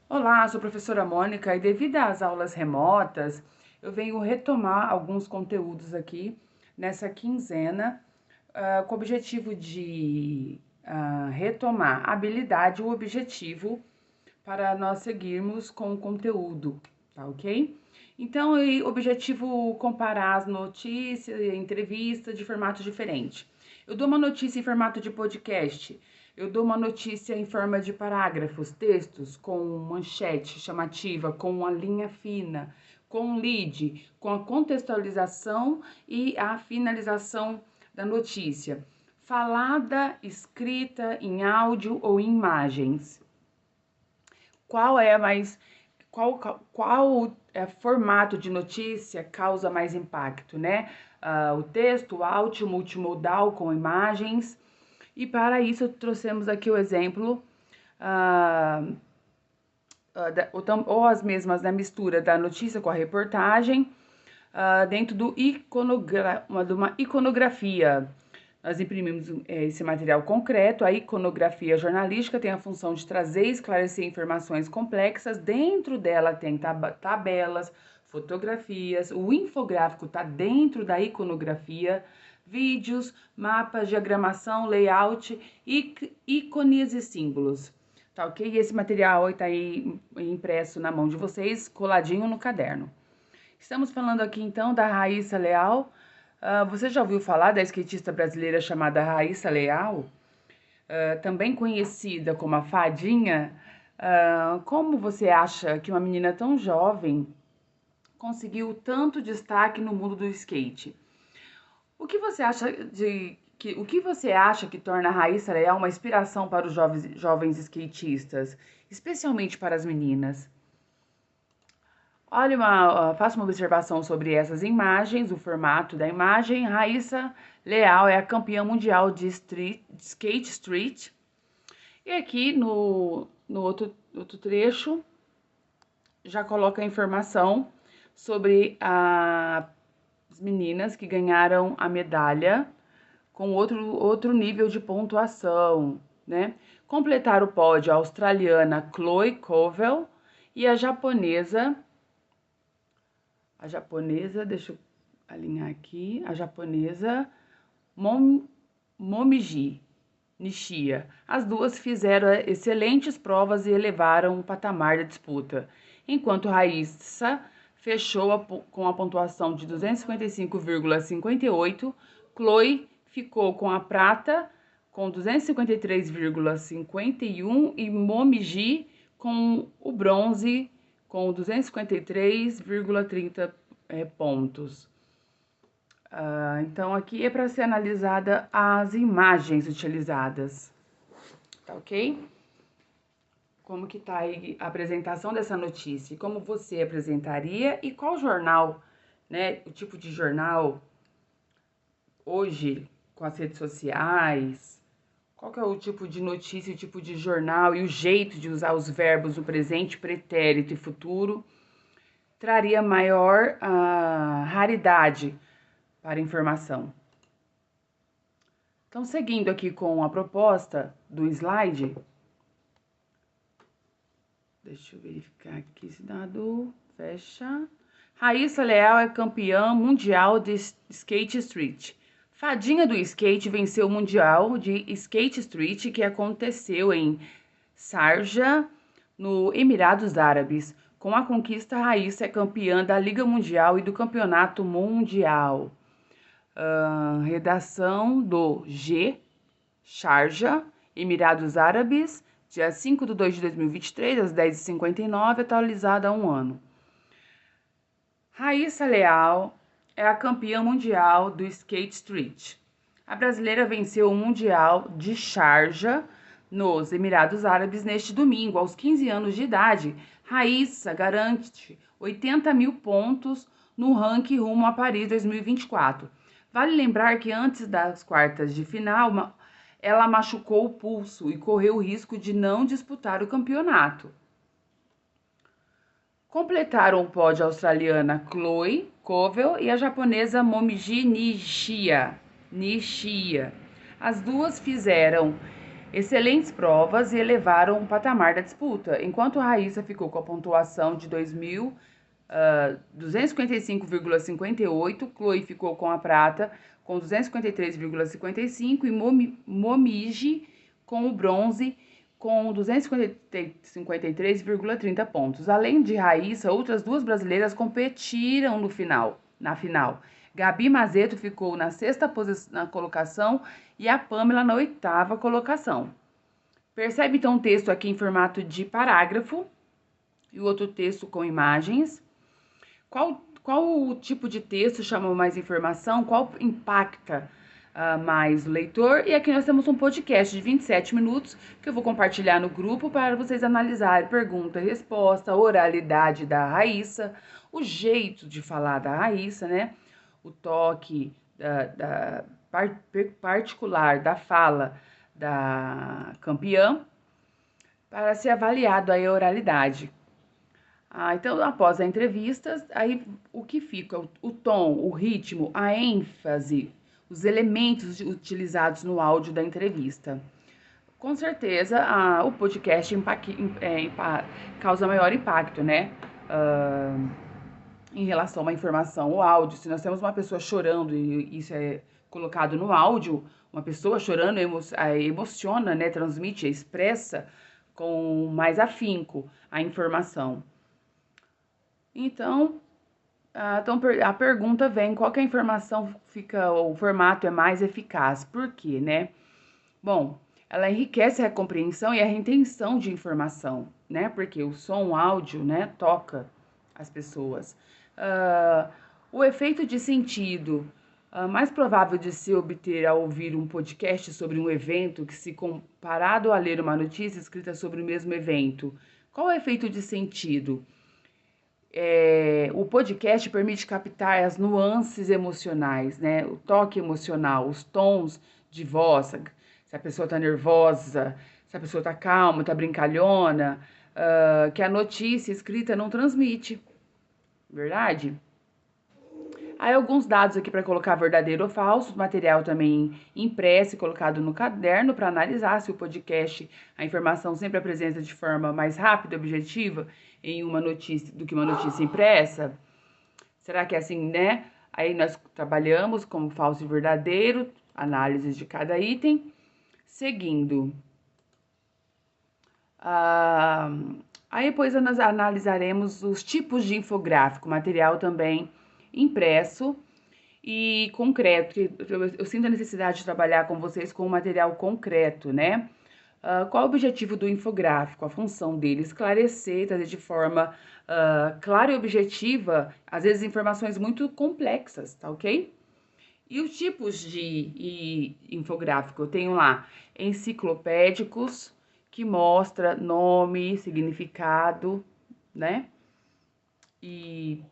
Olá, sou a professora Mônica e devido às aulas remotas, eu venho retomar alguns conteúdos aqui nessa quinzena, com o objetivo de retomar a habilidade, o objetivo para nós seguirmos com o conteúdo, tá ok? Então, o objetivo comparar as notícias e entrevistas de formato diferente. Eu dou uma notícia em formato de podcast, eu dou uma notícia em forma de parágrafos, textos, com manchete chamativa, com uma linha fina, com um lead, com a contextualização e a finalização da notícia. Falada, escrita, em áudio ou em imagens. Qual é mais. Qual formato de notícia causa mais impacto, né? O texto, o áudio, multimodal com imagens. E para isso trouxemos aqui o exemplo, ou as mesmas na mistura da notícia com a reportagem, dentro de uma iconografia. Nós imprimimos esse material concreto. A iconografia jornalística tem a função de trazer e esclarecer informações complexas. Dentro dela tem tabelas, fotografias. O infográfico está dentro da iconografia, vídeos, mapas, diagramação, layout, ícones e símbolos. Tá ok? E esse material está aí impresso na mão de vocês, coladinho no caderno. Estamos falando aqui então da Raíssa Leal. Você já ouviu falar da skatista brasileira chamada Raíssa Leal? Também conhecida como a Fadinha. Como você acha que uma menina tão jovem conseguiu tanto destaque no mundo do skate? O que você acha que torna a Raíssa Leal uma inspiração para os jovens skatistas, especialmente para as meninas? Faça uma observação sobre essas imagens, o formato da imagem. Raíssa Leal é a campeã mundial de skate street. E aqui no outro trecho já coloca a informação sobre as meninas que ganharam a medalha com outro nível de pontuação, né? Completaram o pódio a australiana Chloe Covell e deixa eu alinhar aqui, a japonesa Momiji Nishia. As duas fizeram excelentes provas e elevaram o patamar da disputa, enquanto Raíssa fechou com a pontuação de 255,58, Chloe ficou com a prata com 253,51 e Momiji com o bronze com 253,30 pontos. Então, aqui é para ser analisada as imagens utilizadas, tá ok? Como que tá aí a apresentação dessa notícia? Como você apresentaria e qual jornal, né? O tipo de jornal hoje com as redes sociais. Qual que é o tipo de notícia, o tipo de jornal e o jeito de usar os verbos no presente, pretérito e futuro traria maior raridade para a informação. Então, seguindo aqui com a proposta do slide, deixa eu verificar aqui esse dado, fecha. Raíssa Leal é campeã mundial de skate street. Fadinha do skate venceu o mundial de skate street que aconteceu em Sharjah, no Emirados Árabes. Com a conquista, Raíssa é campeã da Liga Mundial e do Campeonato Mundial. Redação do G, Sharjah, Emirados Árabes, dia 5 de 2 de 2023, às 10h59, atualizada há um ano. Raíssa Leal é a campeã mundial do skate street. A brasileira venceu o Mundial de Sharjah, nos Emirados Árabes, neste domingo. Aos 15 anos de idade, Raíssa garante 80 mil pontos no ranking rumo a Paris 2024. Vale lembrar que antes das quartas de final, ela machucou o pulso e correu o risco de não disputar o campeonato. Completaram o pódio a australiana Chloe Covell e a japonesa Momiji Nishia. As duas fizeram excelentes provas e elevaram o patamar da disputa, enquanto Raíssa ficou com a pontuação de 255,58, Chloe ficou com a prata com 253,55 e Momiji com o bronze com 253,30 pontos. Além de Raíssa, outras duas brasileiras competiram na final. Gabi Mazeto ficou na sexta colocação e a Pamela na oitava colocação. Percebe então o texto aqui em formato de parágrafo e o outro texto com imagens. Qual o tipo de texto chama mais informação? Qual impacta mais o leitor? E aqui nós temos um podcast de 27 minutos que eu vou compartilhar no grupo para vocês analisarem pergunta e resposta, oralidade da Raíssa, o jeito de falar da Raíssa, né? O toque particular da fala da campeã, para ser avaliado aí a oralidade. Então, após a entrevista, aí o que fica? O tom, o ritmo, a ênfase, os elementos utilizados no áudio da entrevista. Com certeza, o podcast causa maior impacto, né? Em relação a uma informação, o áudio. Se nós temos uma pessoa chorando e isso é colocado no áudio, uma pessoa chorando emociona, né? Transmite, expressa com mais afinco a informação. Então, a pergunta vem, qual que a informação o formato é mais eficaz? Por quê, né? Bom, ela enriquece a compreensão e a retenção de informação, né? Porque o som, o áudio, né, toca as pessoas. O efeito de sentido, mais provável de se obter ao ouvir um podcast sobre um evento que se comparado a ler uma notícia escrita sobre o mesmo evento. Qual é o efeito de sentido? O podcast permite captar as nuances emocionais, né? O toque emocional, os tons de voz, se a pessoa tá nervosa, se a pessoa tá calma, tá brincalhona, que a notícia escrita não transmite, verdade? Aí alguns dados aqui para colocar verdadeiro ou falso, material também impresso e colocado no caderno para analisar se o podcast, a informação sempre apresenta de forma mais rápida e objetiva em uma notícia do que uma notícia impressa. Será que é assim, né? Aí nós trabalhamos como falso e verdadeiro, análises de cada item. Seguindo. Aí depois nós analisaremos os tipos de infográfico, material também impresso e concreto. Eu sinto a necessidade de trabalhar com vocês com um material concreto, né? Qual o objetivo do infográfico? A função dele? Esclarecer, trazer de forma clara e objetiva, às vezes informações muito complexas, tá ok? E os tipos de infográfico? Eu tenho lá enciclopédicos, que mostra nome, significado, né? E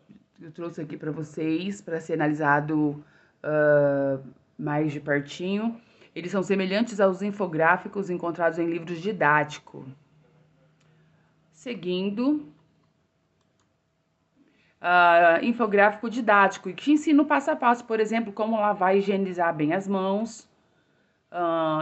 eu trouxe aqui para vocês, para ser analisado mais de pertinho. Eles são semelhantes aos infográficos encontrados em livros didáticos. Seguindo, infográfico didático, que ensina o passo a passo, por exemplo, como lavar e higienizar bem as mãos.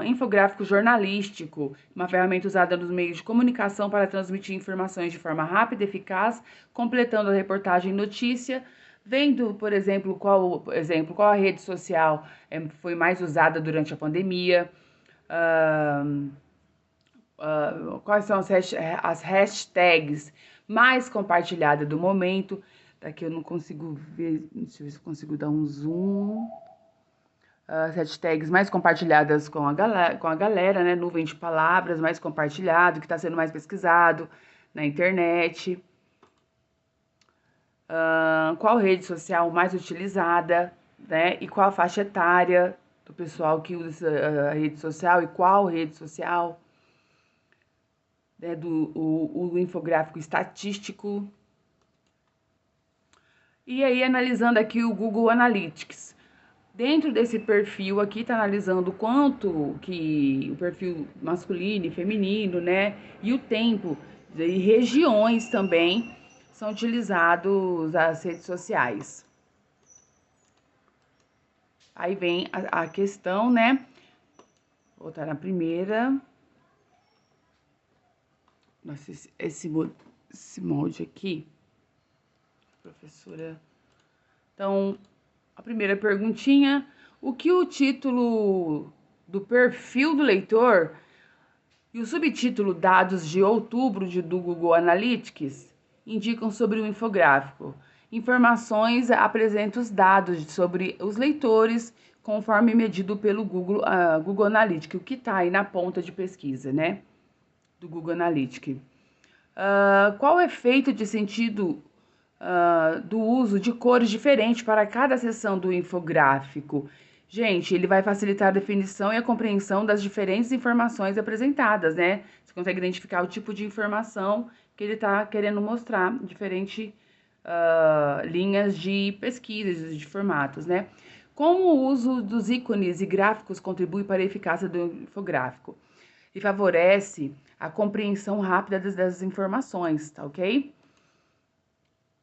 Infográfico jornalístico, uma ferramenta usada nos meios de comunicação para transmitir informações de forma rápida e eficaz, completando a reportagem notícia, vendo, por exemplo, qual a rede social foi mais usada durante a pandemia, quais são as hashtags mais compartilhadas do momento. Daqui eu não consigo ver, deixa eu ver se eu consigo dar um zoom. As hashtags mais compartilhadas com a galera, né? Nuvem de palavras mais compartilhado, que está sendo mais pesquisado na internet. Qual rede social mais utilizada, né? E qual a faixa etária do pessoal que usa a rede social e qual rede social. Né? O infográfico estatístico. E aí, analisando aqui o Google Analytics. Dentro desse perfil aqui, está analisando o quanto que o perfil masculino e feminino, né? E o tempo e regiões também são utilizados as redes sociais. Aí vem a questão, né? Vou voltar na primeira. Nossa, esse molde aqui, professora. Então, a primeira perguntinha: o que o título do perfil do leitor e o subtítulo Dados de outubro do Google Analytics indicam sobre o infográfico? Informações apresentam os dados sobre os leitores conforme medido pelo Google Analytics, o que está aí na ponta de pesquisa, né? Do Google Analytics. Qual o efeito de sentido do uso de cores diferentes para cada seção do infográfico? Gente, ele vai facilitar a definição e a compreensão das diferentes informações apresentadas, né? Você consegue identificar o tipo de informação que ele está querendo mostrar, diferentes linhas de pesquisa, de formatos, né? Como o uso dos ícones e gráficos contribui para a eficácia do infográfico? E favorece a compreensão rápida das informações, tá ok?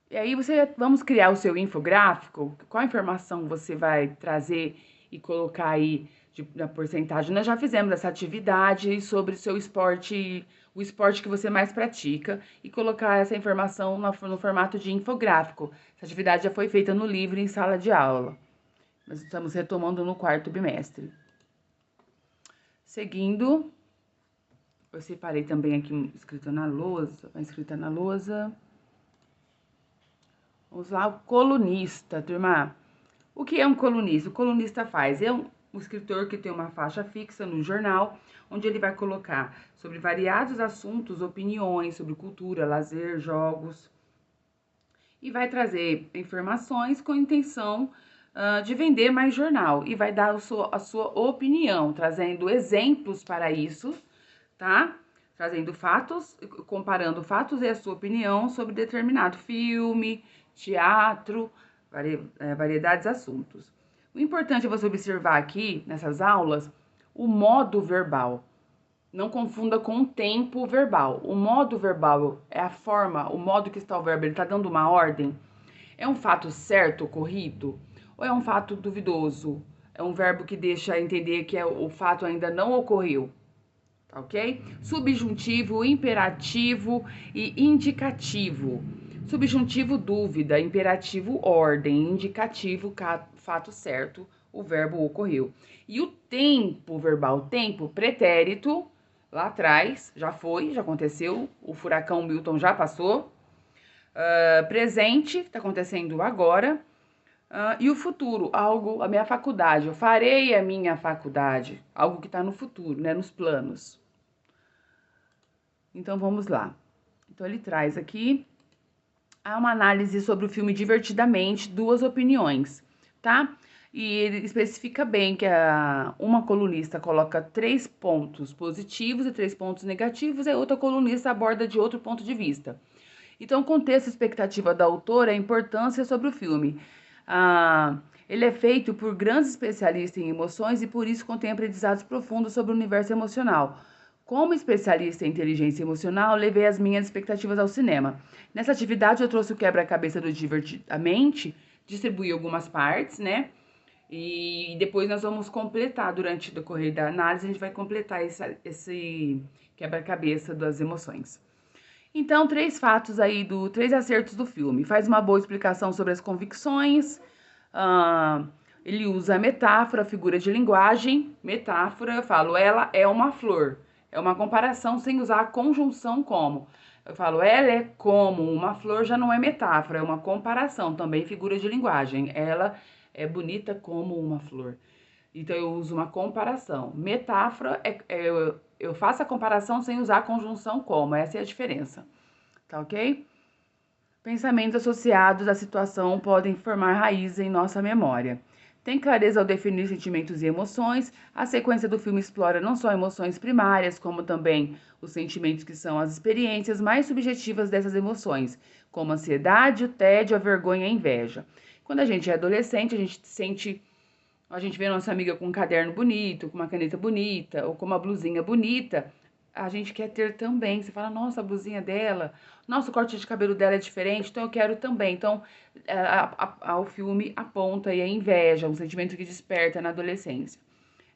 E aí vamos criar o seu infográfico. Qual informação você vai trazer e colocar aí na porcentagem? Nós já fizemos essa atividade sobre o seu esporte, o esporte que você mais pratica, e colocar essa informação no formato de infográfico. Essa atividade já foi feita no livro em sala de aula. Nós estamos retomando no quarto bimestre. Seguindo, eu separei também aqui escrita na lousa. Vamos lá, o colunista, turma. O que é um colunista? O colunista faz, é um escritor que tem uma faixa fixa no jornal, onde ele vai colocar sobre variados assuntos, opiniões sobre cultura, lazer, jogos, e vai trazer informações com intenção de vender mais jornal, e vai dar a sua opinião, trazendo exemplos para isso, tá? Trazendo fatos, comparando fatos e a sua opinião sobre determinado filme, teatro, variedades de assuntos. O importante é você observar aqui, nessas aulas, o modo verbal. Não confunda com o tempo verbal. O modo verbal é a forma, o modo que está o verbo, ele está dando uma ordem. É um fato certo, ocorrido? Ou é um fato duvidoso? É um verbo que deixa entender que o fato ainda não ocorreu. Tá ok? Subjuntivo, imperativo e indicativo. Subjuntivo, dúvida. Imperativo, ordem. Indicativo, fato certo. O verbo ocorreu. E o tempo verbal, tempo, pretérito, lá atrás, já foi, já aconteceu. O furacão Milton já passou. Presente, está acontecendo agora. E o futuro, algo, a minha faculdade. Eu farei a minha faculdade. Algo que está no futuro, né? Nos planos. Então, vamos lá. Então, ele traz aqui uma análise sobre o filme Divertidamente, duas opiniões, tá? E ele especifica bem que uma colunista coloca 3 pontos positivos e 3 pontos negativos, e a outra colunista aborda de outro ponto de vista. Então, o contexto e expectativa da autora é a importância sobre o filme. Ele é feito por grandes especialistas em emoções e por isso contém aprendizados profundos sobre o universo emocional. Como especialista em inteligência emocional, levei as minhas expectativas ao cinema. Nessa atividade, eu trouxe o quebra-cabeça do Divertidamente, distribuí algumas partes, né? E depois nós vamos completar, durante o decorrer da análise, a gente vai completar esse quebra-cabeça das emoções. Então, 3 fatos aí, 3 acertos do filme. Faz uma boa explicação sobre as convicções. Ele usa a metáfora, figura de linguagem. Metáfora, eu falo, ela é uma flor. É uma comparação sem usar a conjunção como. Eu falo, ela é como uma flor, já não é metáfora, é uma comparação, também figura de linguagem. Ela é bonita como uma flor. Então, eu uso uma comparação. Metáfora, eu faço a comparação sem usar a conjunção como. Essa é a diferença. Tá ok? Pensamentos associados à situação podem formar raízes em nossa memória. Tem clareza ao definir sentimentos e emoções. A sequência do filme explora não só emoções primárias, como também os sentimentos que são as experiências mais subjetivas dessas emoções, como a ansiedade, o tédio, a vergonha e a inveja. Quando a gente é adolescente, a gente vê a nossa amiga com um caderno bonito, com uma caneta bonita, ou com uma blusinha bonita, a gente quer ter também. Você fala, nossa, a blusinha dela, nossa, o corte de cabelo dela é diferente, então eu quero também. Então, o filme aponta aí a inveja, um sentimento que desperta na adolescência.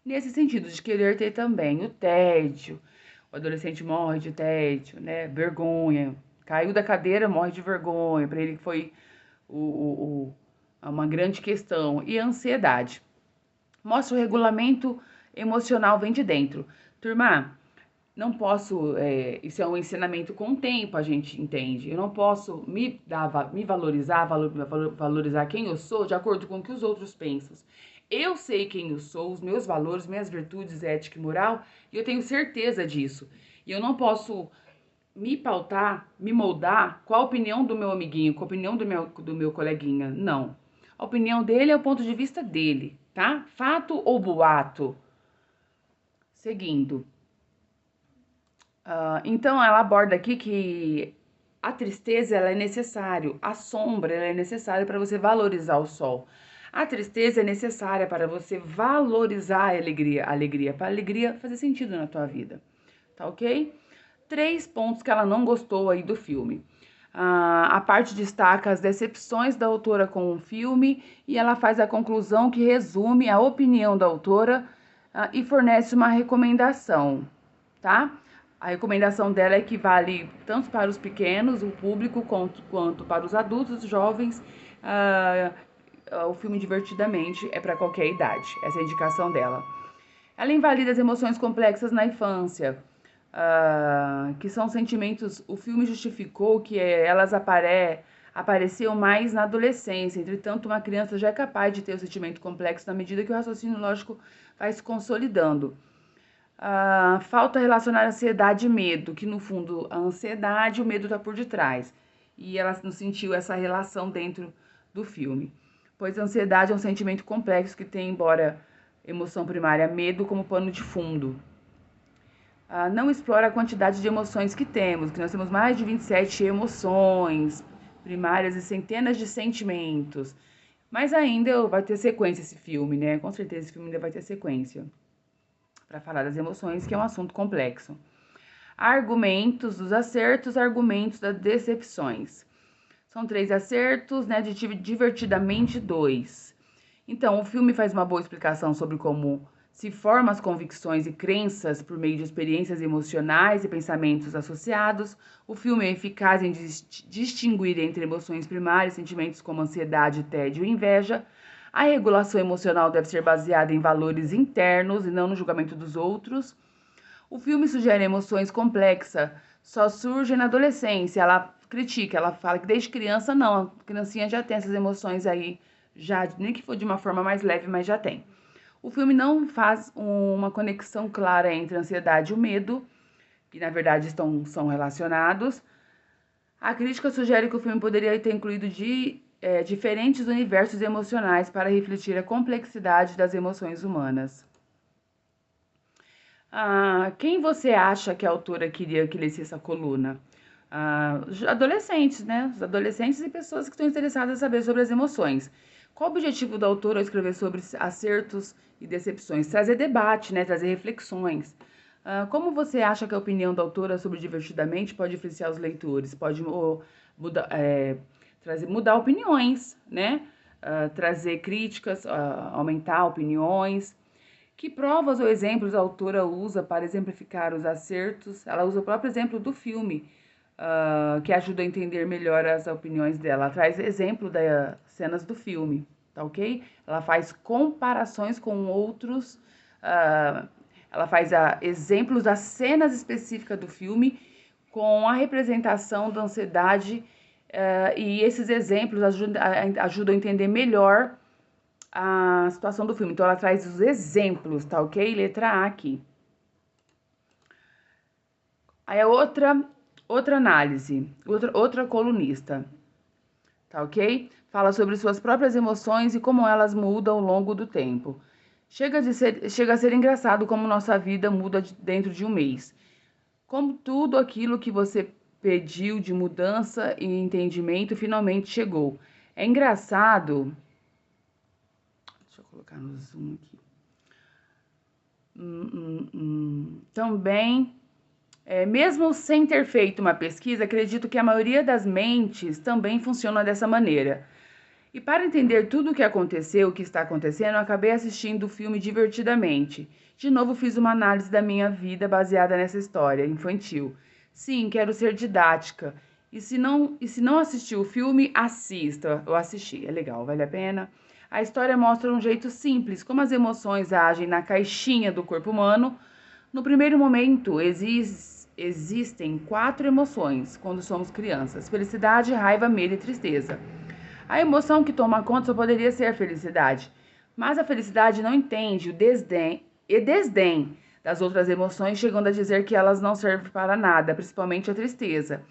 Nesse sentido, de querer ter também o tédio, O adolescente morre de tédio, né? Vergonha. Caiu da cadeira, morre de vergonha. Para ele foi uma grande questão. E a ansiedade. Mostra o regulamento emocional vem de dentro. Turma, não posso, isso é um ensinamento com o tempo, a gente entende. Eu não posso me valorizar, valorizar quem eu sou de acordo com o que os outros pensam. Eu sei quem eu sou, os meus valores, minhas virtudes, ética e moral, e eu tenho certeza disso. E eu não posso me pautar, me moldar com a opinião do meu amiguinho, com a opinião do meu coleguinha. Não. A opinião dele é o ponto de vista dele, tá? Fato ou boato? Seguindo. Então, ela aborda aqui que a tristeza ela é necessário, a sombra ela é necessária para você valorizar o sol. A tristeza é necessária para você valorizar a alegria, para a alegria fazer sentido na tua vida, tá ok? 3 pontos que ela não gostou aí do filme. A parte destaca as decepções da autora com o filme e ela faz a conclusão que resume a opinião da autora e fornece uma recomendação, tá? A recomendação dela é que vale tanto para os pequenos, o público, quanto para os adultos, jovens. O filme Divertidamente é para qualquer idade. Essa é a indicação dela. Ela invalida as emoções complexas na infância, que são sentimentos. O filme justificou que elas apareciam mais na adolescência. Entretanto, uma criança já é capaz de ter o sentimento complexo na medida que o raciocínio lógico vai se consolidando. Falta relacionar ansiedade e medo, que no fundo a ansiedade e o medo tá por detrás. E ela não sentiu essa relação dentro do filme. Pois a ansiedade é um sentimento complexo que tem, embora emoção primária, medo como pano de fundo. Não explora a quantidade de emoções que nós temos mais de 27 emoções primárias e centenas de sentimentos. Mas ainda vai ter sequência esse filme, né? Com certeza esse filme ainda vai ter sequência para falar das emoções, que é um assunto complexo. Argumentos dos acertos, argumentos das decepções. São 3 acertos, né? Divertidamente 2. Então, o filme faz uma boa explicação sobre como se formam as convicções e crenças por meio de experiências emocionais e pensamentos associados. O filme é eficaz em distinguir entre emoções primárias, sentimentos como ansiedade, tédio e inveja. A regulação emocional deve ser baseada em valores internos e não no julgamento dos outros. O filme sugere emoções complexas, só surgem na adolescência. Ela critica, ela fala que desde criança não, a criancinha já tem essas emoções aí, já, nem que for de uma forma mais leve, mas já tem. O filme não faz uma conexão clara entre a ansiedade e o medo, que na verdade são relacionados. A crítica sugere que o filme poderia ter incluído diferentes universos emocionais para refletir a complexidade das emoções humanas. Quem você acha que a autora queria que lesse essa coluna? Os adolescentes, né? Os adolescentes e pessoas que estão interessadas em saber sobre as emoções. Qual o objetivo da autora ao escrever sobre acertos e decepções? Trazer debate, né? Trazer reflexões. Como você acha que a opinião da autora sobre Divertidamente pode influenciar os leitores? Pode mudar opiniões, né? Trazer críticas, aumentar opiniões. Que provas ou exemplos a autora usa para exemplificar os acertos? Ela usa o próprio exemplo do filme, que ajuda a entender melhor as opiniões dela. Ela traz exemplo das cenas do filme, tá ok? Ela faz comparações com outros, ela faz exemplos das cenas específicas do filme com a representação da ansiedade, e esses exemplos ajudam a entender melhor a situação do filme. Então, ela traz os exemplos, tá ok? Letra A aqui. Aí é outra análise, outra colunista, tá ok? Fala sobre suas próprias emoções e como elas mudam ao longo do tempo. Chega a ser engraçado como nossa vida muda dentro de um mês. Como tudo aquilo que você pediu de mudança e entendimento finalmente chegou. É engraçado. Deixa eu colocar no zoom aqui. Também, mesmo sem ter feito uma pesquisa, acredito que a maioria das mentes também funciona dessa maneira. E para entender tudo o que aconteceu, o que está acontecendo, eu acabei assistindo o filme divertidamente. De novo, fiz uma análise da minha vida baseada nessa história infantil. Sim, quero ser didática. E se não assistiu o filme, assista. Eu assisti, é legal, vale a pena. A história mostra um jeito simples como as emoções agem na caixinha do corpo humano. No primeiro momento, existem 4 emoções quando somos crianças: felicidade, raiva, medo e tristeza. A emoção que toma conta só poderia ser a felicidade, mas a felicidade não entende o desdém das outras emoções, chegando a dizer que elas não servem para nada, principalmente a tristeza.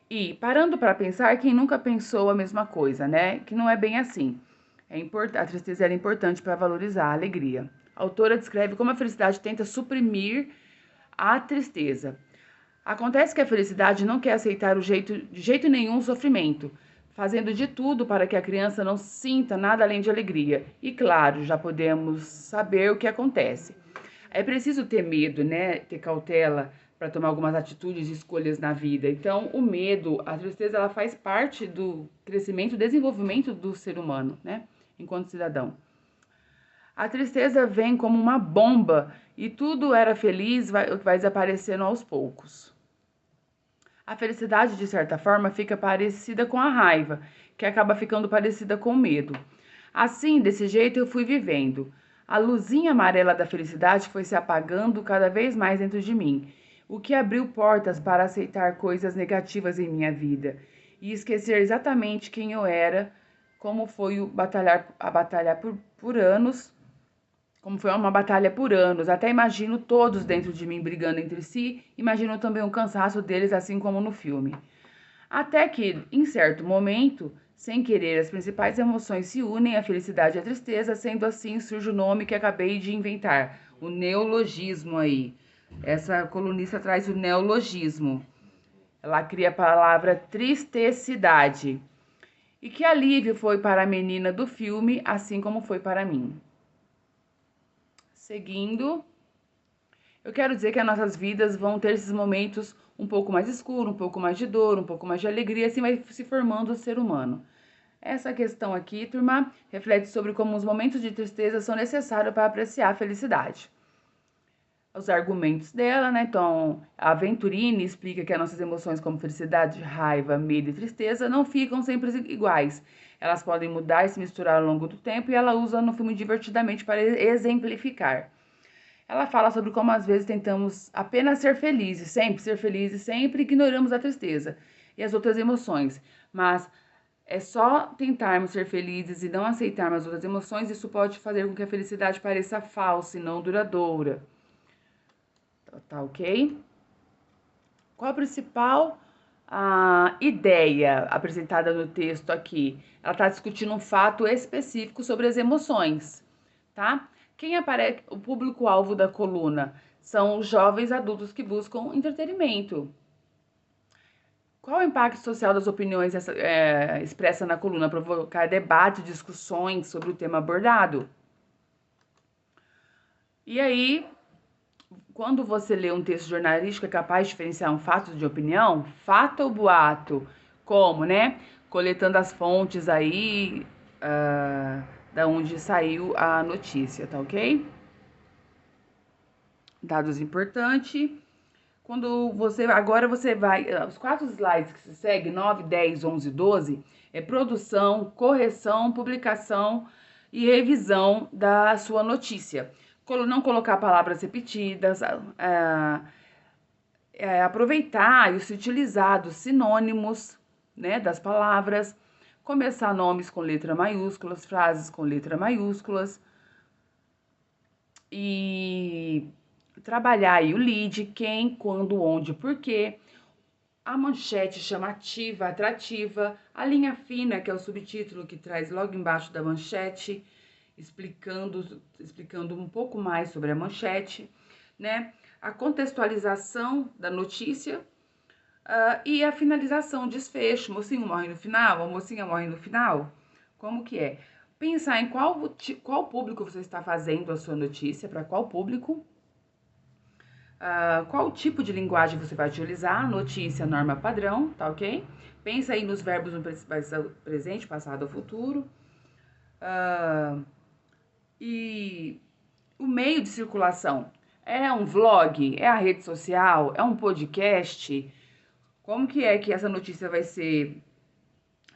E parando para pensar, quem nunca pensou a mesma coisa, né? Que não é bem assim. A tristeza era importante para valorizar a alegria. A autora descreve como a felicidade tenta suprimir a tristeza. Acontece que a felicidade não quer aceitar de jeito nenhum o sofrimento, fazendo de tudo para que a criança não sinta nada além de alegria. E claro, já podemos saber o que acontece. É preciso ter medo, né? Ter cautela para tomar algumas atitudes e escolhas na vida. Então, o medo, a tristeza, ela faz parte do crescimento e desenvolvimento do ser humano, né? Enquanto cidadão. A tristeza vem como uma bomba e tudo era feliz, vai desaparecendo aos poucos. A felicidade, de certa forma, fica parecida com a raiva, que acaba ficando parecida com o medo. Assim, desse jeito, eu fui vivendo. A luzinha amarela da felicidade foi se apagando cada vez mais dentro de mim, o que abriu portas para aceitar coisas negativas em minha vida e esquecer exatamente quem eu era, como foi a batalhar por anos como foi uma batalha por anos. Até imagino todos dentro de mim brigando entre si, imagino também o cansaço deles, assim como no filme. Até que, em certo momento, sem querer, as principais emoções se unem, a felicidade e a tristeza, sendo assim surge o nome que acabei de inventar, o neologismo aí. Essa colunista traz o neologismo. Ela cria a palavra tristecidade. E que alívio foi para a menina do filme, assim como foi para mim. Seguindo, eu quero dizer que as nossas vidas vão ter esses momentos um pouco mais escuros, um pouco mais de dor, um pouco mais de alegria, assim vai se formando o ser humano. Essa questão aqui, turma, reflete sobre como os momentos de tristeza são necessários para apreciar a felicidade. Os argumentos dela, né? Então, a Venturini explica que as nossas emoções como felicidade, raiva, medo e tristeza não ficam sempre iguais. Elas podem mudar e se misturar ao longo do tempo e ela usa no filme divertidamente para exemplificar. Ela fala sobre como às vezes tentamos apenas ser felizes, sempre ignoramos a tristeza e as outras emoções. Mas é só tentarmos ser felizes e não aceitarmos as outras emoções, isso pode fazer com que a felicidade pareça falsa e não duradoura. Tá ok? Qual a principal ideia apresentada no texto aqui? Ela está discutindo um fato específico sobre as emoções, tá? Quem aparece, o público-alvo da coluna são os jovens adultos que buscam entretenimento. Qual o impacto social das opiniões expressas na coluna? Provocar debate, discussões sobre o tema abordado. E aí, quando você lê um texto jornalístico é capaz de diferenciar um fato de opinião, fato ou boato, como, né? Coletando as fontes aí da onde saiu a notícia, tá ok? Dados importantes. Agora você vai, os 4 slides que se seguem, 9, 10, 11, 12, é produção, correção, publicação e revisão da sua notícia. Não colocar palavras repetidas, aproveitar e se utilizar dos sinônimos, né, das palavras, começar nomes com letra maiúsculas, frases com letra maiúsculas e trabalhar aí o lead, quem, quando, onde, porquê, a manchete chamativa, atrativa, a linha fina, que é o subtítulo que traz logo embaixo da manchete, explicando um pouco mais sobre a manchete, né? A contextualização da notícia e a finalização, desfecho. Mocinho morre no final, a mocinha morre no final. Como que é? Pensar em qual público você está fazendo a sua notícia, para qual público. Qual tipo de linguagem você vai utilizar? Notícia, norma, padrão, tá ok? Pensa aí nos verbos no presente, passado ou futuro. E o meio de circulação é um vlog? É a rede social? É um podcast? Como que é que essa notícia vai ser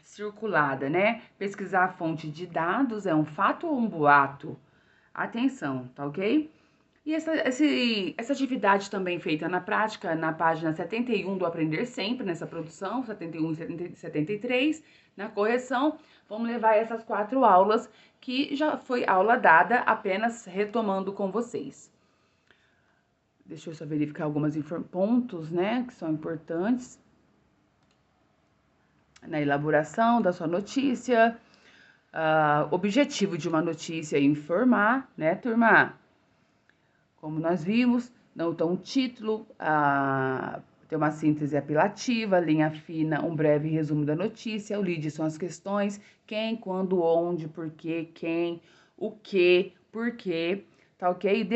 circulada, né? Pesquisar a fonte de dados é um fato ou um boato? Atenção, tá ok? E essa atividade também feita na prática, na página 71 do Aprender Sempre, nessa produção, 71 e 73, na correção, vamos levar essas 4 aulas, que já foi aula dada, apenas retomando com vocês. Deixa eu só verificar alguns pontos, né, que são importantes na elaboração da sua notícia. Objetivo de uma notícia é informar, né, turma? Como nós vimos, não tão título, tem uma síntese apelativa, linha fina, um breve resumo da notícia, o lead são as questões, quem, quando, onde, por quê, quem, o que, por quê, tá ok?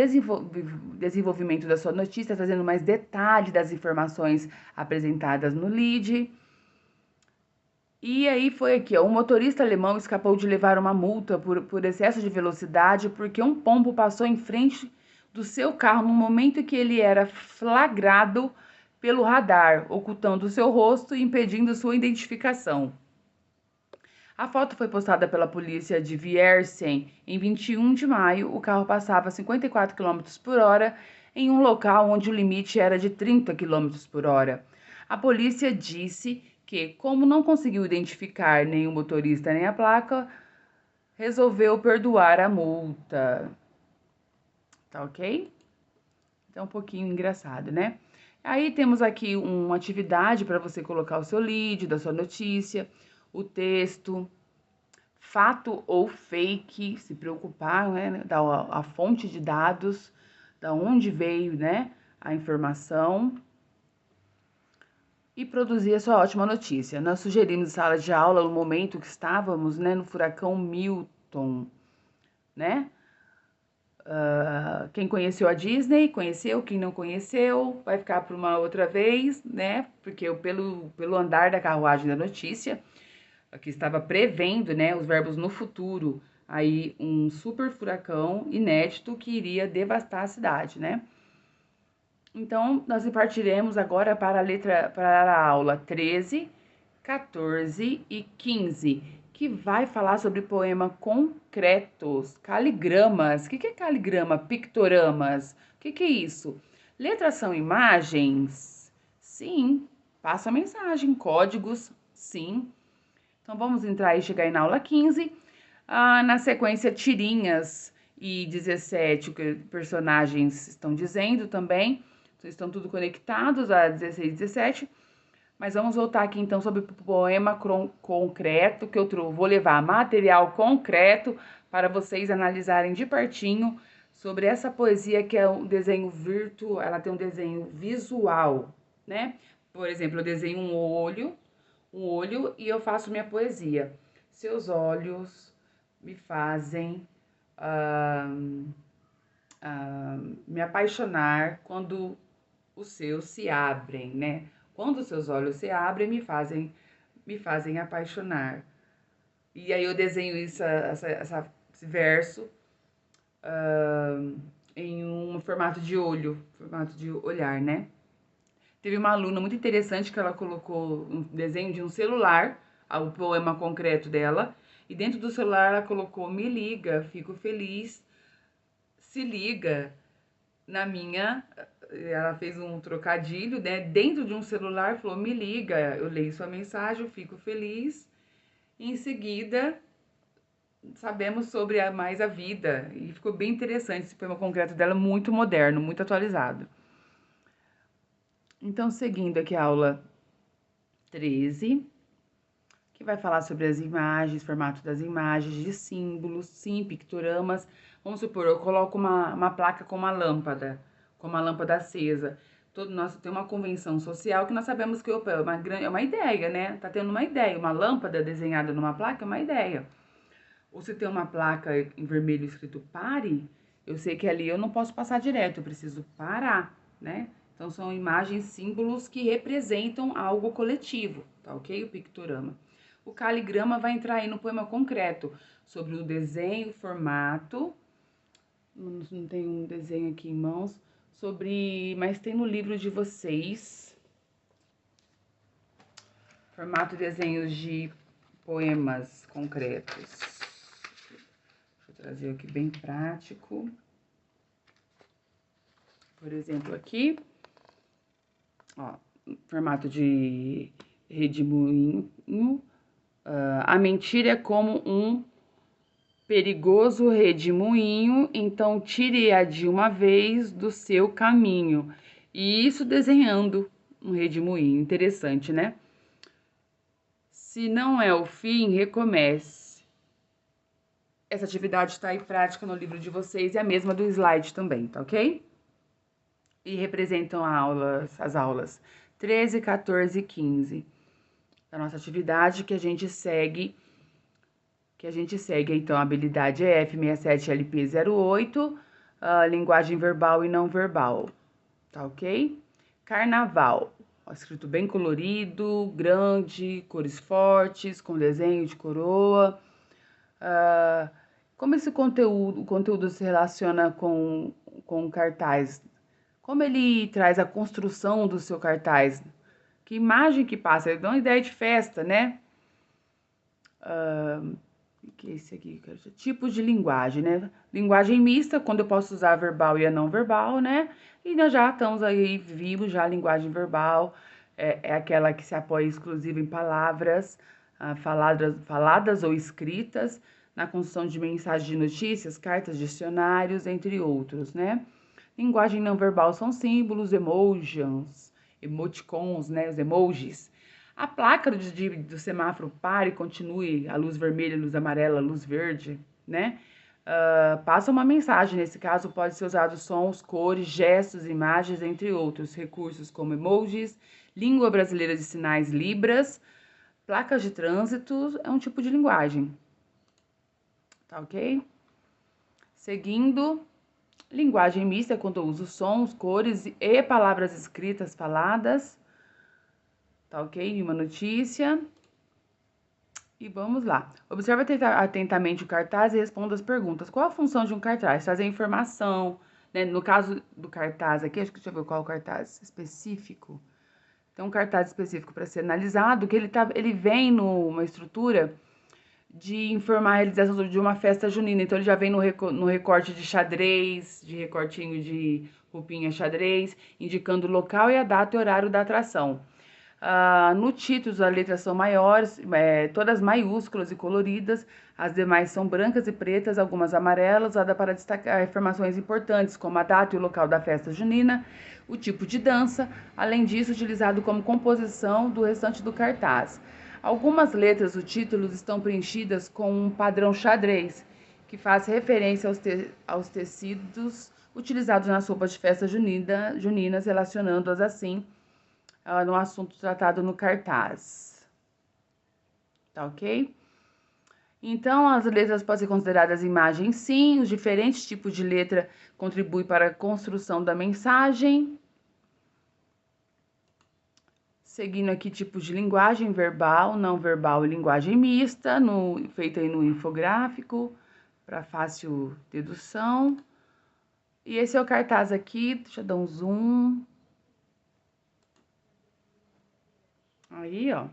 Desenvolvimento da sua notícia, trazendo mais detalhe das informações apresentadas no lead. E aí foi aqui, ó, um motorista alemão escapou de levar uma multa por excesso de velocidade porque um pombo passou em frente do seu carro no momento em que ele era flagrado pelo radar, ocultando seu rosto e impedindo sua identificação. A foto foi postada pela polícia de Viersen em 21 de maio. O carro passava 54 km por hora em um local onde o limite era de 30 km por hora. A polícia disse que, como não conseguiu identificar nem o motorista nem a placa, resolveu perdoar a multa. Tá ok? Então, um pouquinho engraçado, né? Aí temos aqui uma atividade para você colocar o seu lead, da sua notícia, o texto, fato ou fake, se preocupar, né? A fonte de dados, da onde veio, né? A informação. E produzir a sua ótima notícia. Nós sugerimos sala de aula no momento que estávamos, né, no furacão Milton, né? Quem conheceu a Disney, conheceu. Quem não conheceu, vai ficar para uma outra vez, né? Porque pelo andar da carruagem da notícia, aqui estava prevendo, né, os verbos no futuro, aí um super furacão inédito que iria devastar a cidade, né? Então, nós partiremos agora para a aula 13, 14 e 15, que vai falar sobre poema concretos, caligramas. O que é caligrama? Pictogramas. O que é isso? Letras são imagens? Sim. Passa a mensagem. Códigos? Sim. Então, vamos entrar e chegar aí na aula 15. Na sequência, tirinhas e 17, o que personagens estão dizendo também. Estão tudo conectados a 16 e 17. Mas vamos voltar aqui então sobre o poema concreto, que eu vou levar material concreto para vocês analisarem de pertinho sobre essa poesia que é um desenho virtual, ela tem um desenho visual, né? Por exemplo, eu desenho um olho e eu faço minha poesia. Seus olhos me fazem me apaixonar quando os seus se abrem, né? Quando os seus olhos se abrem, me fazem apaixonar. E aí eu desenho esse verso em um formato de formato de olhar, né? Teve uma aluna muito interessante que ela colocou um desenho de um celular, o poema concreto dela, e dentro do celular ela colocou: me liga, fico feliz, se liga na minha. Ela fez um trocadilho, né? Dentro de um celular, falou: me liga, eu leio sua mensagem, eu fico feliz. E em seguida, sabemos sobre mais a vida. E ficou bem interessante esse poema concreto dela, muito moderno, muito atualizado. Então, seguindo aqui a aula 13, que vai falar sobre as imagens, formato das imagens, de símbolos, sim, pictogramas. Vamos supor, eu coloco uma placa com uma lâmpada acesa. Nós temos uma convenção social que nós sabemos que é uma ideia, né? Tá tendo uma ideia, uma lâmpada desenhada numa placa é uma ideia. Ou se tem uma placa em vermelho escrito pare, eu sei que ali eu não posso passar direto, eu preciso parar, né? Então, são imagens, símbolos que representam algo coletivo, tá ok? O pictograma. O caligrama vai entrar aí no poema concreto, sobre o desenho, formato. Não tem um desenho aqui em mãos, mas tem no livro de vocês. Formato e desenhos de poemas concretos. Deixa eu trazer aqui bem prático. Por exemplo, aqui, ó, formato de redemoinho. A mentira é como um perigoso redemoinho, então tire-a de uma vez do seu caminho. E isso desenhando um redemoinho. Interessante, né? Se não é o fim, recomece. Essa atividade está em prática no livro de vocês e a mesma do slide também, tá ok? E representam as aulas 13, 14 e 15 da nossa atividade que a gente segue. Então, a habilidade é F67LP08, linguagem verbal e não verbal, tá ok? Carnaval, ó, escrito bem colorido, grande, cores fortes, com desenho de coroa. Como o conteúdo se relaciona com o cartaz? Como ele traz a construção do seu cartaz? Que imagem que passa? Ele dá uma ideia de festa, né? Que é esse aqui? Tipos de linguagem, né? Linguagem mista, quando eu posso usar a verbal e a não verbal, né? E nós já estamos aí, vimos já a linguagem verbal, é aquela que se apoia exclusiva em palavras faladas ou escritas, na construção de mensagens de notícias, cartas, dicionários, entre outros, né? Linguagem não verbal são símbolos, emoticons, né? Os emojis. A placa do semáforo pare, continue, a luz vermelha, a luz amarela, a luz verde, né? Passa uma mensagem, nesse caso pode ser usado sons, cores, gestos, imagens, entre outros recursos como emojis, língua brasileira de sinais, libras, placas de trânsito, é um tipo de linguagem, tá ok? Seguindo, linguagem mista, quando eu uso sons, cores e palavras escritas, faladas, tá ok? Em uma notícia. E vamos lá. Observe atentamente o cartaz e responda as perguntas. Qual a função de um cartaz? Trazer informação, né? No caso do cartaz aqui, acho que deixa eu ver qual é o cartaz específico. Então, um cartaz específico para ser analisado, que ele vem numa estrutura de informar a realização de uma festa junina. Então, ele já vem no recorte de xadrez, de recortinho de roupinha xadrez, indicando o local e a data e horário da atração. No título, as letras são maiores, todas maiúsculas e coloridas, as demais são brancas e pretas, algumas amarelas, usada para destacar informações importantes, como a data e o local da festa junina, o tipo de dança, além disso, utilizado como composição do restante do cartaz. Algumas letras do título estão preenchidas com um padrão xadrez, que faz referência aos tecidos utilizados nas roupas de festa juninas, relacionando-as assim no assunto tratado no cartaz. Tá ok? Então, as letras podem ser consideradas imagens, sim. Os diferentes tipos de letra contribuem para a construção da mensagem. Seguindo aqui, tipos de linguagem: verbal, não verbal e linguagem mista, feita aí no infográfico, para fácil dedução. E esse é o cartaz aqui, deixa eu dar um zoom. Aí, ó.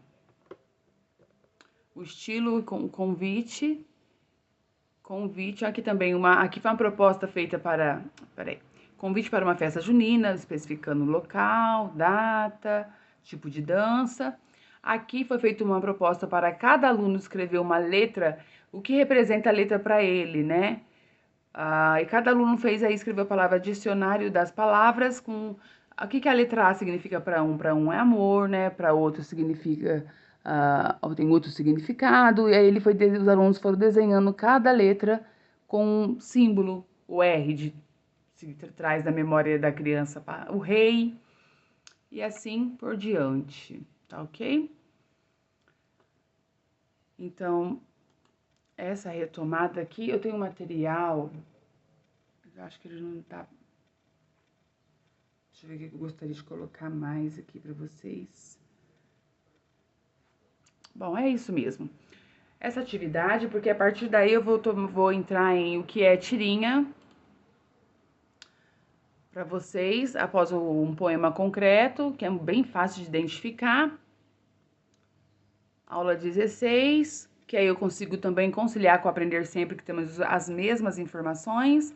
O estilo com convite. Aqui também aqui foi uma proposta feita para, convite para uma festa junina, especificando local, data, tipo de dança. Aqui foi feita uma proposta para cada aluno escrever uma letra, o que representa a letra para ele, né? E cada aluno escreveu a palavra dicionário das palavras com o que a letra A significa para um. Para um é amor, né? Para outro significa tem outro significado. E aí os alunos foram desenhando cada letra com um símbolo, o R se traz da memória da criança, o rei e assim por diante, tá ok? Então, essa retomada aqui, eu tenho um material, eu acho que ele não tá. Deixa eu ver o que eu gostaria de colocar mais aqui pra vocês. Bom, é isso mesmo. Essa atividade, porque a partir daí eu vou entrar em o que é tirinha para vocês, após um poema concreto, que é bem fácil de identificar. Aula 16, que aí eu consigo também conciliar com Aprender Sempre, que temos as mesmas informações,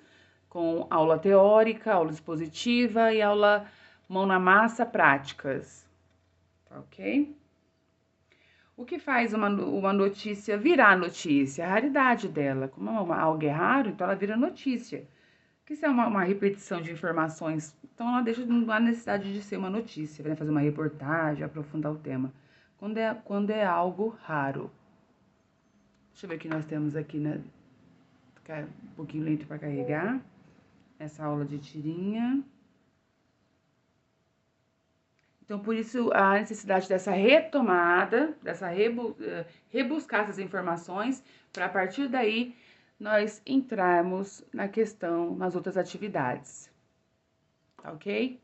com aula teórica, aula expositiva e aula mão na massa práticas, tá ok? O que faz uma notícia virar notícia? A raridade dela. Como algo é raro, então ela vira notícia. Que isso é uma repetição de informações, então ela deixa, não há necessidade de ser uma notícia, né? Fazer uma reportagem, aprofundar o tema. Quando é algo raro. Deixa eu ver o que nós temos aqui, né? Ficar um pouquinho lento para carregar. Essa aula de tirinha. Então, por isso, a necessidade dessa retomada, rebuscar essas informações, para a partir daí nós entrarmos na questão, nas outras atividades. Tá ok?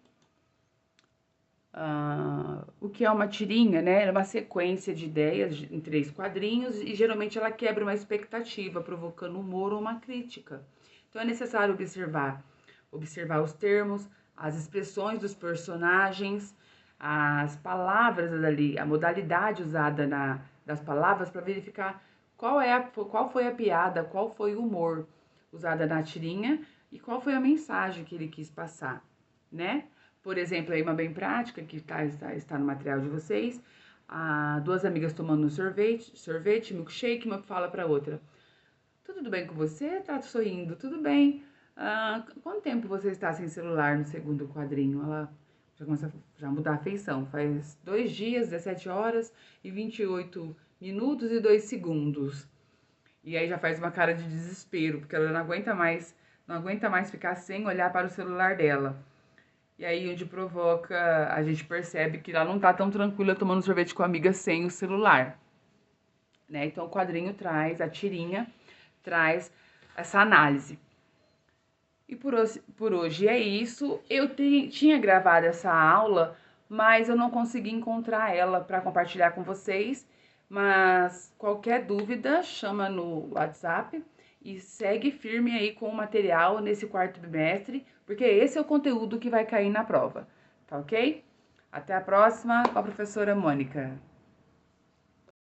O que é uma tirinha, né? É uma sequência de ideias em 3 quadrinhos e geralmente ela quebra uma expectativa, provocando humor ou uma crítica. Então é necessário observar os termos, as expressões dos personagens, as palavras ali, a modalidade usada das palavras para verificar qual foi a piada, qual foi o humor usada na tirinha e qual foi a mensagem que ele quis passar, né? Por exemplo, aí uma bem prática que está no material de vocês, duas amigas tomando um sorvete, milkshake, uma fala para outra: tudo bem com você? Tá sorrindo, tudo bem. Quanto tempo você está sem celular? No segundo quadrinho, ela já começa a mudar a feição. Faz 2 dias, 17 horas e 28 minutos e 2 segundos. E aí já faz uma cara de desespero, porque ela não aguenta mais ficar sem olhar para o celular dela. E aí, onde provoca, a gente percebe que ela não tá tão tranquila tomando sorvete com a amiga sem o celular, né? Então, o quadrinho traz, a tirinha traz essa análise. E por hoje é isso. Eu tinha gravado essa aula, mas eu não consegui encontrar ela para compartilhar com vocês. Mas qualquer dúvida, chama no WhatsApp e segue firme aí com o material nesse 4º bimestre, porque esse é o conteúdo que vai cair na prova, tá ok? Até a próxima com a professora Mônica.